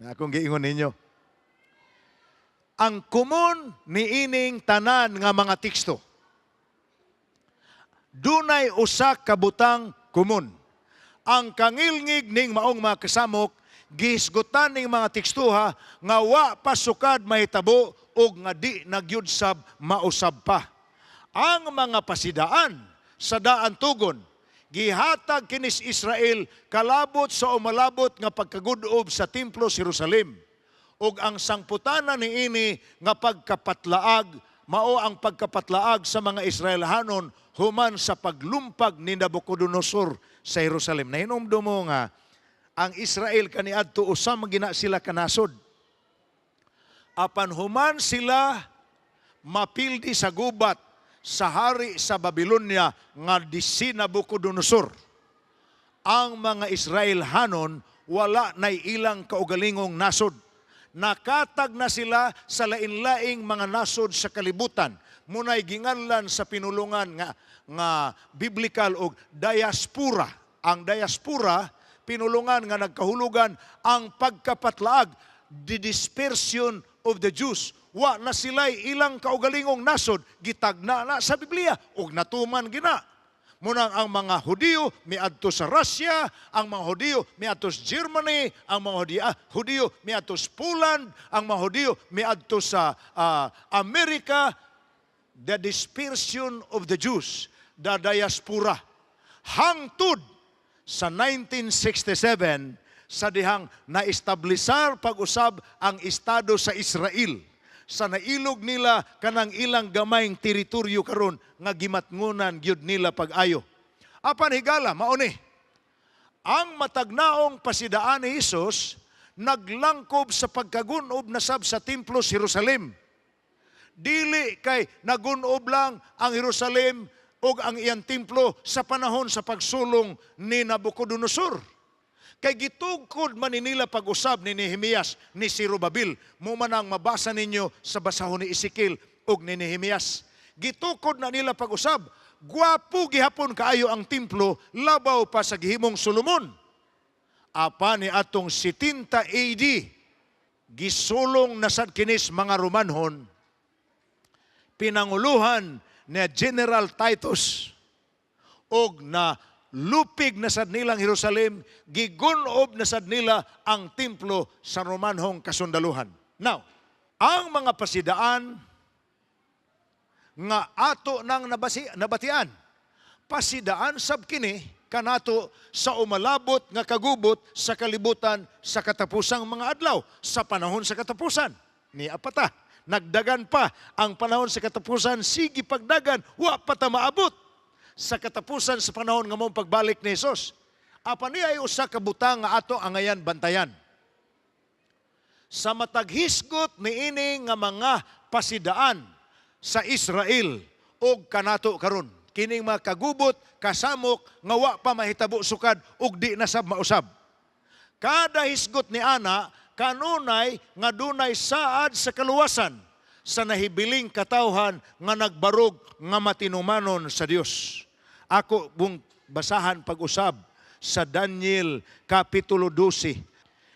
Akong giingon ninyo. Ang kumon ni ining tanan nga mga teksto, dunay usa ka butang kumon. Ang kangilngig ning maong mga kasamok, gihisgutan ning mga tekstuha nga wa pasukad mahitabo ug nga di nagyudsab mausab pa. Ang mga pasidaan sa daan tugon, gihatag kinis Israel kalabot sa umalabot nga pagkagudob sa templo sa Jerusalem. ug ang sangputana niini nga pagkapatlaag mao ang pagkapatlaag sa mga Israelhanon human sa paglumpag ni Nabucodonosor sa Jerusalem. Nahinomdom mo nga ang Israel kaniadto usam gina sila kanasod. Apan human sila mapildi sa gubat sa hari sa Babylonia nga si Nabucodonosor. Ang mga Israelhanon wala na ilang kaugalingong nasod. Nakatag na sila sa lain-laing mga nasod sa kalibutan. Muna'y ginganlan sa pinulungan nga biblical o diaspora. Ang diaspora, pinulungan nga nagkahulugan ang pagkapatlaag, the dispersion of the Jews. Wa na sila'y ilang kaugalingong nasod, gitagna na sa Biblia, ug natuman gina. Munang ang mga Hudiyo miadto sa Russia, ang mga Hudiyo miadto sa Germany, ang mga Hudiyo miadto sa Poland, ang mga Hudiyo miadto sa Amerika. The dispersion of the Jews, the diaspora. Hangtod sa 1967 sa dihang naestablisar pag-usab ang estado sa Israel. Sa nailog nila kanang ilang gamayng teritoryo karon nga gimatngunan gyud nila pag-ayo. Apan higala mao ni ang matagnaong pasidaan ni Hesus naglangkob sa pagkagunob na sab sa templo sa Jerusalem. Dili kay nagunob lang ang Jerusalem ug ang iyang templo sa panahon sa pagsulong ni Nabucodonosor. Kay gitugkod man nila pag-usab ni Nehemias ni Zerubbabel. Mo man ang mabasa ninyo sa basahon ni Ezekiel ug ni Nehemias. Gitukod na nila pag-usab. Gwapo gihapon kaayo ang templo labaw pa sa gihimong Solomon. Apa ni atong 70 AD gisulong na sad kinis mga Romanhon pinanguluhan ni General Titus og na lupig na sad nilang Jerusalem, gigunob na sad nila ang templo sa Romanhong kasundaluhan. Now, ang mga pasidaan nga ato nang nabatian, pasidaan sab kini kanato sa umalabot nga kagubot sa kalibutan sa katapusang mga adlaw, sa panahon sa katapusan. Ni apata, nagdagan pa ang panahon sa katapusan, sige pagdagan, wa pa ta maabot sa katapusan sa panahon nga mong pagbalik ni Jesus. Apan niya ay usa ka butang nga ato angayan bantayan. Sa mataghisgot niini nga mga pasidaan sa Israel ug kanato karon, kining mga kagubot, kasamok nga wa pa mahitabo sukad ug di na sab mausab. Kada hisgot ni ana kanunay nga dunay saad sa kaluwasan sa nahibiling katawhan nga nagbarog nga matinumanon sa Dios. Ako bung basahan pag-usab sa Daniel Kapitulo 12.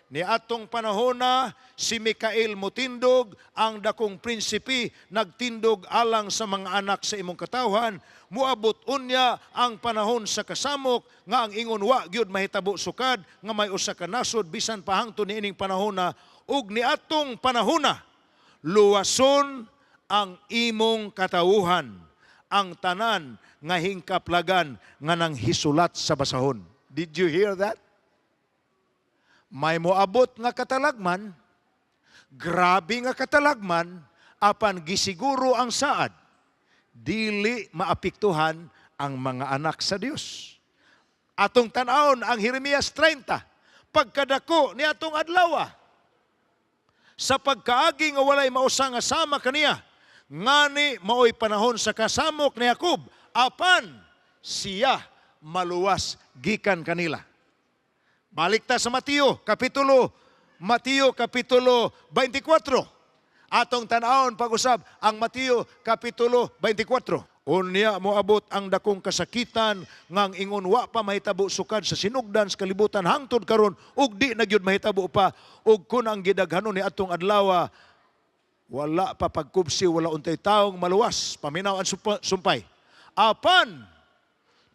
Ni atong panahona, si Mikael motindog, ang dakong prinsipi nagtindog alang sa mga anak sa imong katawhan. Muabot unya ang panahon sa kasamok, nga ang ingon wa gyud mahitabo sukad, nga may usa ka nasod bisan pahangtod niining panahona, ug ni atong panahona, luwason ang imong katawuhan, ang tanan nga hingkaplagan nga nang hisulat sa basahon. Did you hear that? May moabot nga katalagman, grabe nga katalagman, apan gisiguro ang saad, dili maapektuhan ang mga anak sa Dios. Atong tan-awon ang Jeremias 30, pagkadako ni atong adlaw, sa pagkaagi nga walay mausa nga sama kaniya, ngani maoy panahon sa kasamok ni Jacob, apan siya maluwas gikan kanila. Balik ta sa Mateo Kapitulo 24. Atong tan-awon pag-usab ang Mateo Kapitulo 24. Unya moabot ang dakong kasakitan ngang ingon wa pa mahitabo sukad sa sinugdan sa kalibutan hangtod karon ug di na gyud mahitabo pa, ug kun ang gidaghanon ni atong adlaw wala pa pagkubsi, wala untay taong maluwas, paminaw ang sumpay. Apan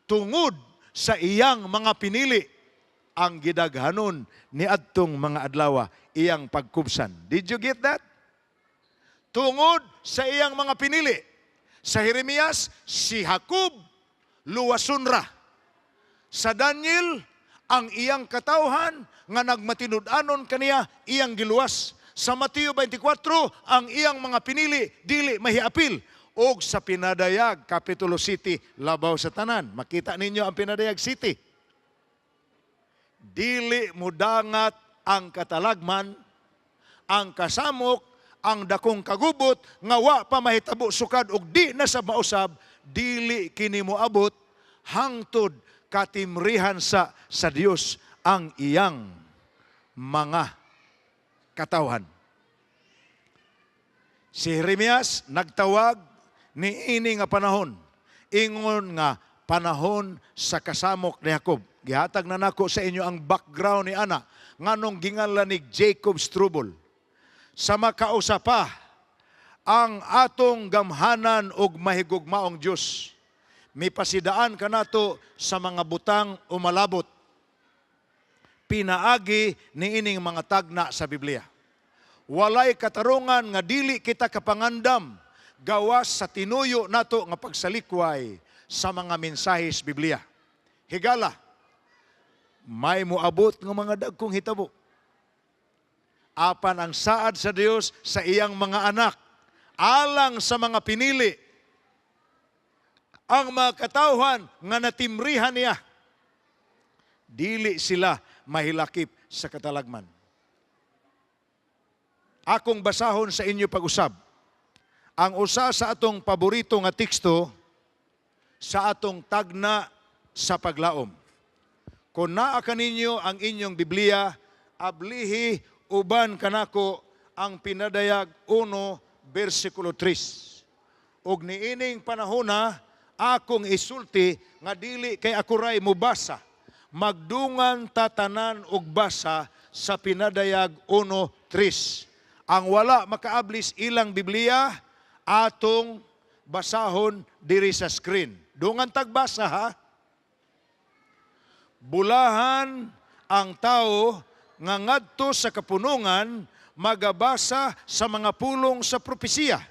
tungod sa iyang mga pinili, ang gidaghanon ni adtong mga adlaw iyang pagkubsan. Did you get that? Tungod sa iyang mga pinili. Sa Jeremias, si Jacob luwasunra. Sa Daniel, ang iyang katawhan nga nagmatinud-anon kaniya iyang giluwas. Sa Mateo 24, ang iyang mga pinili, dili mahiapil. O sa Pinadayag, Kapitulo City, labaw sa tanan. Makita ninyo ang Pinadayag City. Dili mudangat ang katalagman, ang kasamok, ang dakong kagubot, nga wa pa mahitabo sukad og di na sa mausab, dili kini moabot hangtod katimrihan sa Dios ang iyang mga katawhan. Si Jeremias nagtawag ni ini nga panahon, ingon nga panahon sa kasamok ni Jacob. Gihatag na nako sa inyo ang background ni ana nganong ginganlan ni Jacob Struble. Sa makausapa ang atong gamhanan og mahigugmaong Dios. Mipasidaan kanato sa mga butang o malabot. Pinaagi ni ining mga tagna sa Biblia. Walay katarungan nga dili kita kapangandam gawas sa tinuyo nato nga pagsalikway sa mga mensahis Biblia. Higala, may moabot nga mga dagkong hitabo. Apan ang saad sa Dios sa iyang mga anak, alang sa mga pinili, ang mga katawhan nga natimrihan niya, dili sila mahilakip sa katalagman. Akong basahon sa inyo pag-usab. Ang usa sa atong paborito nga teksto sa atong tagna sa paglaom. Kung naa kaninyo ang inyong Biblia, ablihi uban kanako ang Pinadayag 1, versikulo 3. Og niining panahona, akong isulti nga dili kay ako ray mubasa. Magdungan tatanan og basa sa Pinadayag 1:3. Ang wala makaablis ilang Biblia, atong basahon diri sa screen. Dungan tagbasa ha. Bulahan ang tao nga ngadto sa kapunungan magabasa sa mga pulong sa propesiya.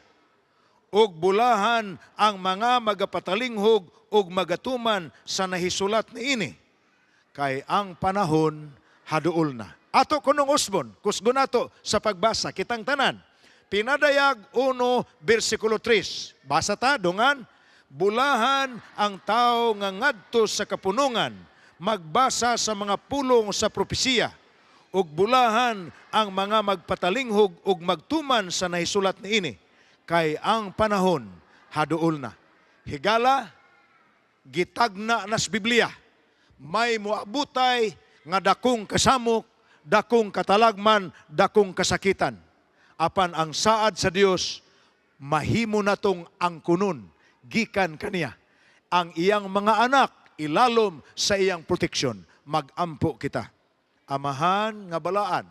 Ug bulahan ang mga magapatalinghob ug magatuman sa nahisulat niini. Kay ang panahon haduol na. Ato kunong usbon, kusgo nato sa pagbasa kitang tanan. Pinadayag 1, versikulo 3. Basa ta, dungan. Bulahan ang tao nga ngadto sa kapunungan, magbasa sa mga pulong sa propesiya. Ug bulahan ang mga magpatalinghog ug magtuman sa nahisulat niini. Kay ang panahon haduol na. Higala, gitagna nas Biblia. May muabutay nga dakong kasamok, dakong katalagman, dakong kasakitan. Apan ang saad sa Dios, mahimo natong angkunon, gikan kaniya. Ang iyang mga anak, ilalom sa iyang proteksyon. Magampo kita. Amahan nga balaan,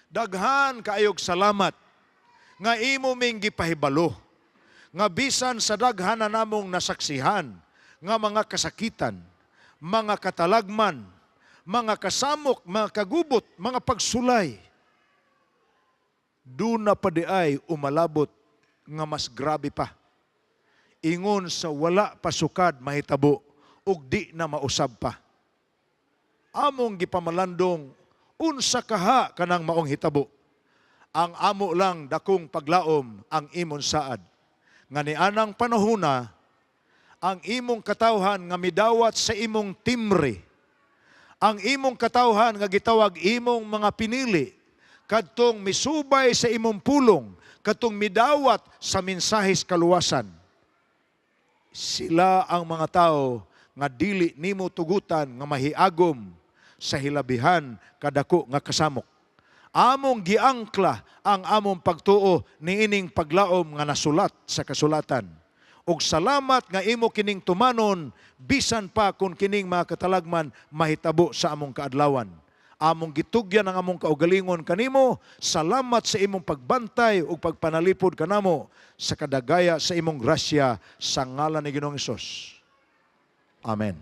daghan kaayog salamat, nga imo ming gipahibalo, nga bisan sa daghan na namong nasaksihan, nga mga kasakitan, mga katalagman, mga kasamok, mga kagubot, mga pagsulay, doon na pa di ay umalabot nga mas grabe pa. Ingon sa wala pasukad mahitabo, ug di na mausab pa. Among gipamalandong, unsa kaha kanang maong hitabo. Ang amo lang dakong paglaom ang imong saad. Nga ni anang panahuna, ang imong katawhan nga midawat sa imong timbre, ang imong katawhan nga gitawag imong mga pinili, kadtong misubay sa imong pulong, kadtong midawat sa mensahis kaluwasan. Sila ang mga tao nga dili nimo tugutan nga mahiagom sa hilabihan kadako nga kasamok. Among giangkla ang among pagtuo niining paglaom nga nasulat sa kasulatan. Ug salamat nga imo kining tumanon bisan pa kung kining mga katalagman mahitabo sa among kaadlawan. Among gitugyan ang among kaugalingon kanimo, salamat sa imong pagbantay ug pagpanalipod kanamo sa kadagaya sa imong grasya sa ngalan ni Ginoong Hesus. Amen.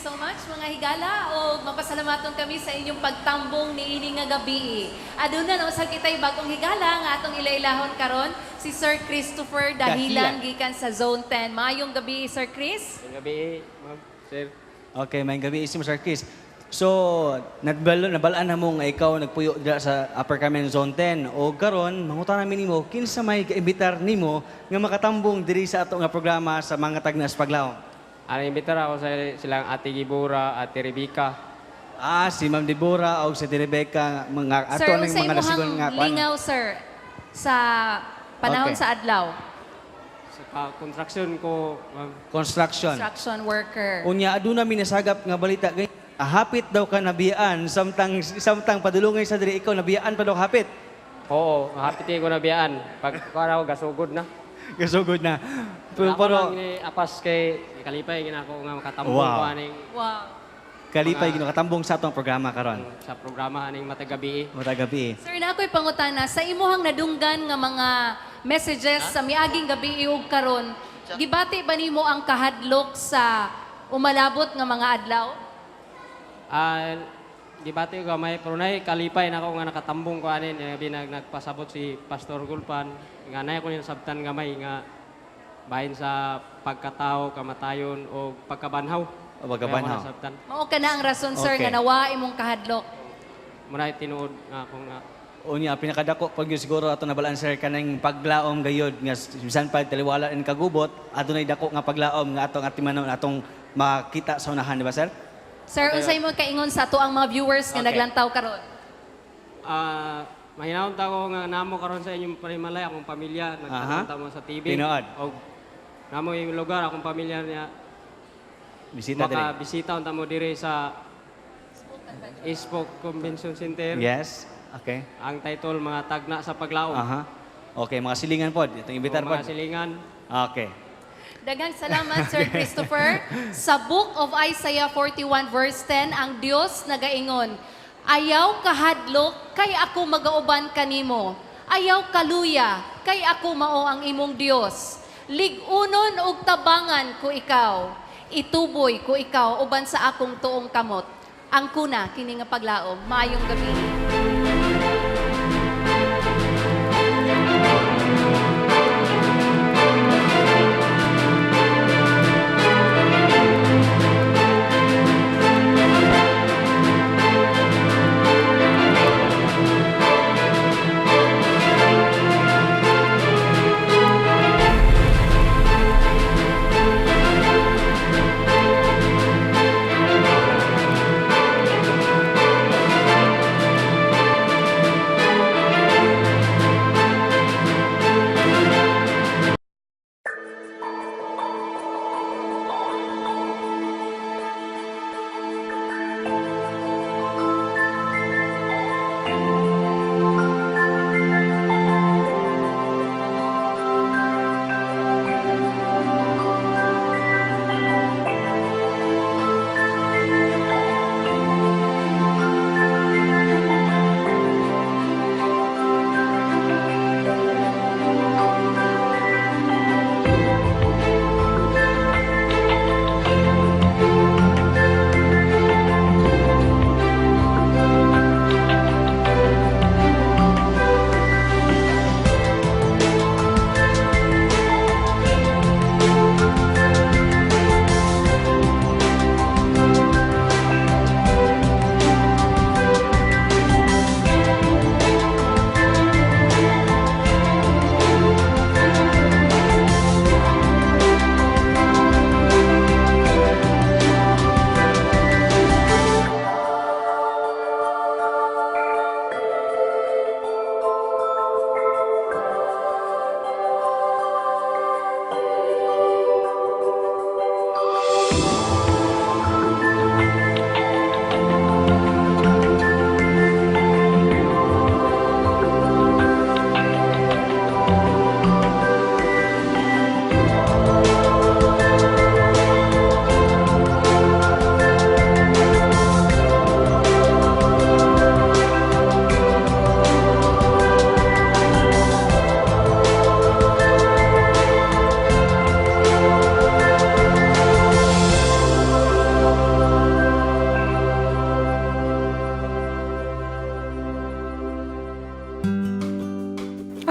so much mga higala o mapasalamaton kami sa inyong pagtambong niini nga gabi. Aduna na usag kitay bagong higala nga atong ilailahon karon si Sir Christopher Dahilan gikan sa Zone 10. Maayong gabi Sir Chris. Gabi, ma'am, sir. Okay, may gabi si Sir Chris. So, nabalaan na mo nga ikaw nagpuyo dira sa Upper Camen Zone 10 o karon mangutan namin nimo kinsa may kaimbitar nimo nga makatambong diri sa ato nga programa sa mga tagnas paglaom. Ano, imbitar ako sa silang Ate Gibura, Ate Rebecca. Si Ma'am Deborah o si Rebecca mga ato Sir, ng unsay mga nasigon imong nga kuan. lingaw sir sa panahon Okay. sa adlaw. Sa construction ko, ma'am. Construction. Construction worker. Unya aduna mi nasagap nga balita kay hapit daw ka nabiyaan samtang padulungay sa diri ikaw nabiyaan pa daw hapit. Oo, hapit ko na biyaan. Pag araw, gasugod na. Gasugod na. Pero, Pero apas kay kalipay, ginako nga makatambong Wow. ko aning Wow. kalipay ginokatambong sa atong programa karon. sa programa aning matagabi. Mata gabi. Sir, na ako'y pangutana, sa imuhang nadunggan nga mga messages sa miaging gabi ug karon, gibati ba nimo ang kahadlok sa umalabot nga mga adlaw? Gibati ko gamay, pero na kalipay na ako nga nakatambong ko anin. Nagpasabot si Pastor Gulpan. Nga na ako yung sabtan gamay nga bahin sa pagkatao, kamatayon o pagkabanhaw. O pagkabanhaw. Kaya ako nasabtan. Mao ka na ang rason, sir, Okay. nga nawa imong kahadlok. Muna tinuod nga ako nga. Unya pinakadako pag yun siguro ato nabalaan sir kanang paglaom gayod nga bisan pa taliwala and kagubot adunay dako nga paglaom nga atong atimanon atong makita sa unahan di ba sir? Sir, unsay mo kaingon sa ato ang mga viewers nga Okay. naglantaw karon? Mahinahon ta ko nga namo karon sa inyong panimalay akong pamilya nagtatanta mo sa TV. Tinuod. Og namo yung lugar akong pamilya niya Bisita diri. makabisita unta mo dire sa Spoke Convention Center. Yes. Okay. Ang title mga tagna sa paglaom. Aha. Okay, mga silingan pod. Itong imbitar O, pod. mga silingan. Okay. Daghang salamat, Sir Christopher. Sa Book of Isaiah 41 verse 10, ang Dios nagaingon, ayaw kahadlok, kay ako magauban kanimo. Ayaw kaluya, kay ako mao ang imong Dios. Ligunon og tabangan ko ikaw. Ituboy ko ikaw uban sa akong tuong kamot. Ang kuna, kini nga paglaom, maayong gabi.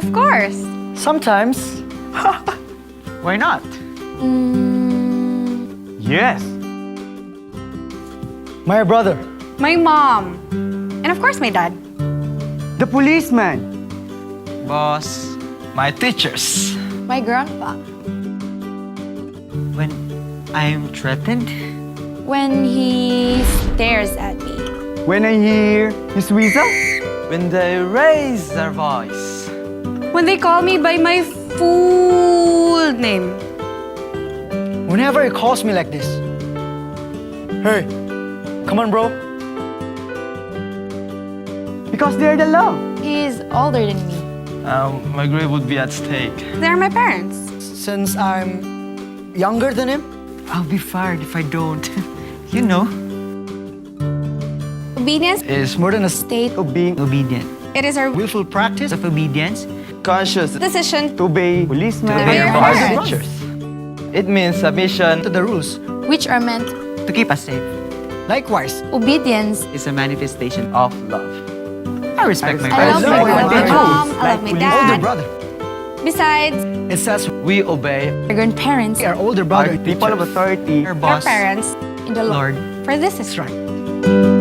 Of course. Sometimes. Why not? Yes. My brother. My mom. And of course, my dad. The policeman. Boss. My teachers. My grandpa. When I'm threatened. When he stares at me. When I hear his whistle. When they raise their voice. When they call me by my full name. Whenever he calls me like this. Hey, come on, bro. Because they're the law. He's older than me. My grade would be at stake. They're my parents. Since I'm younger than him, I'll be fired if I don't. You know. Obedience. Is more than a state of being obedient. It is our Willful practice of obedience. Conscious decision to obey policemen To obey and our parents. teachers. It means submission to the rules which are meant. to keep us safe. Likewise, Obedience. is a manifestation of love. I respect my I love my mom. I love my older dad. brother. Besides, It says we obey our grandparents, our older brother, people of authority, our our boss, parents, in the Lord. Lord. For this is That's right.